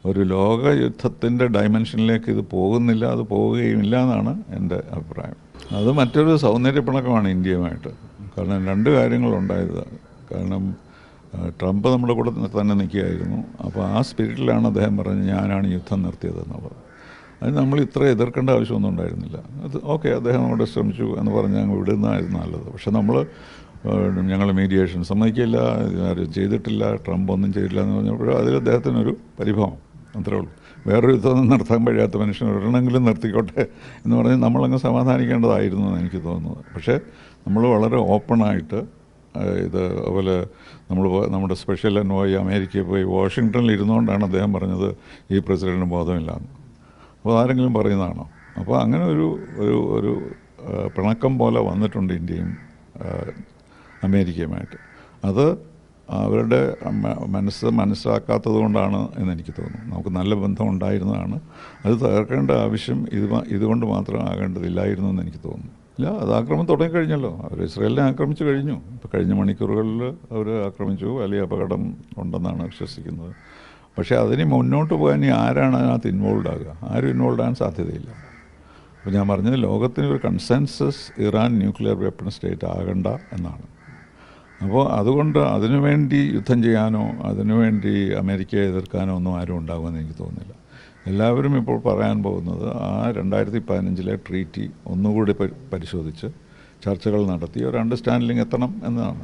ഒരു ലോക യുദ്ധത്തിൻ്റെ ഡയമെൻഷനിലേക്ക് ഇത് പോകുന്നില്ല, അത് പോവുകയുമില്ല എന്നാണ് എൻ്റെ അഭിപ്രായം. അത് മറ്റൊരു സൗന്ദര്യപ്പിണക്കമാണ് ഇന്ത്യയുമായിട്ട്. കാരണം രണ്ട് കാര്യങ്ങളുണ്ടായത്. കാരണം ട്രംപ് നമ്മുടെ കൂടെ തന്നെ നിൽക്കുകയായിരുന്നു. അപ്പോൾ ആ സ്പിരിറ്റിലാണ് അദ്ദേഹം പറഞ്ഞത് ഞാനാണ് യുദ്ധം നിർത്തിയതെന്നുള്ളത്. അത് നമ്മൾ ഇത്ര എതിർക്കേണ്ട ആവശ്യമൊന്നും ഉണ്ടായിരുന്നില്ല. അത് ഓക്കെ, അദ്ദേഹം അവിടെ ശ്രമിച്ചു എന്ന് പറഞ്ഞ് ഞങ്ങൾ വിടുന്നതായിരുന്നു നല്ലത്. പക്ഷെ നമ്മൾ ഞങ്ങൾ മീഡിയേഷൻ സമ്മതിക്കില്ല, ആരും ചെയ്തിട്ടില്ല, ട്രംപ് ഒന്നും ചെയ്തില്ല എന്ന് പറഞ്ഞപ്പോഴും അതിൽ അദ്ദേഹത്തിനൊരു പരിഭവം, അത്രേ ഉള്ളൂ. വേറൊരു യുദ്ധമൊന്നും നടത്താൻ കഴിയാത്ത മനുഷ്യൻ ഒരെണ്ണമെങ്കിലും നിർത്തിക്കോട്ടെ എന്ന് പറഞ്ഞ് നമ്മളങ്ങ് സമാധാനിക്കേണ്ടതായിരുന്നു എന്ന് എനിക്ക് തോന്നുന്നത്. പക്ഷേ നമ്മൾ വളരെ ഓപ്പണായിട്ട് ഇത് അതുപോലെ നമ്മുടെ സ്പെഷ്യൽ എൻവോയ് അമേരിക്കയിൽ പോയി വാഷിങ്ടണിൽ ഇരുന്നുകൊണ്ടാണ് അദ്ദേഹം പറഞ്ഞത് ഈ പ്രസിഡന്റിന് ബോധമില്ലാന്ന്. അപ്പോൾ ആരെങ്കിലും പറയുന്നതാണോ? അപ്പോൾ അങ്ങനെ ഒരു ഒരു ഒരു പിണക്കം പോലെ വന്നിട്ടുണ്ട് ഇന്ത്യയും അമേരിക്കയുമായിട്ട്. അത് അവരുടെ മനസ്സിലാക്കാത്തത് കൊണ്ടാണ് എന്നെനിക്ക് തോന്നുന്നു. നമുക്ക് നല്ല ബന്ധം ഉണ്ടായിരുന്നതാണ്. അത് തകർക്കേണ്ട ആവശ്യം ഇതുകൊണ്ട് മാത്രം ആകേണ്ടതില്ലായിരുന്നു എന്ന് എനിക്ക് തോന്നുന്നു. ഇല്ല, അത് ആക്രമണം തുടങ്ങിക്കഴിഞ്ഞല്ലോ. അവർ ഇസ്രായേലിനെ ആക്രമിച്ചു കഴിഞ്ഞു. ഇപ്പോൾ കഴിഞ്ഞ മണിക്കൂറുകളിൽ അവർ ആക്രമിച്ചു. വലിയ അപകടം ഉണ്ടെന്നാണ് വിശ്വസിക്കുന്നത്. പക്ഷേ അതിന് മുന്നോട്ട് പോകാൻ ഇനി ആരാണ് അതിനകത്ത് ഇൻവോൾവ് ആകുക? ആരും ഇൻവോൾവ് ആകാൻ സാധ്യതയില്ല. അപ്പോൾ ഞാൻ പറഞ്ഞത് ലോകത്തിനൊരു consensus Iran nuclear weapon state ആകണ്ട എന്നാണ്. അപ്പോൾ അതുകൊണ്ട് അതിനുവേണ്ടി യുദ്ധം ചെയ്യാനോ അതിനുവേണ്ടി അമേരിക്കയെ എതിർക്കാനോ ഒന്നും ആരും ഉണ്ടാകുമെന്ന് എനിക്ക് തോന്നുന്നില്ല. എല്ലാവരും ഇപ്പോൾ പറയാൻ പോകുന്നത് ആ 2015 ട്രീറ്റി ഒന്നുകൂടി പരിശോധിച്ച് ചർച്ചകൾ നടത്തി ഒരു അണ്ടർസ്റ്റാൻഡിങ് എത്തണം എന്നതാണ്.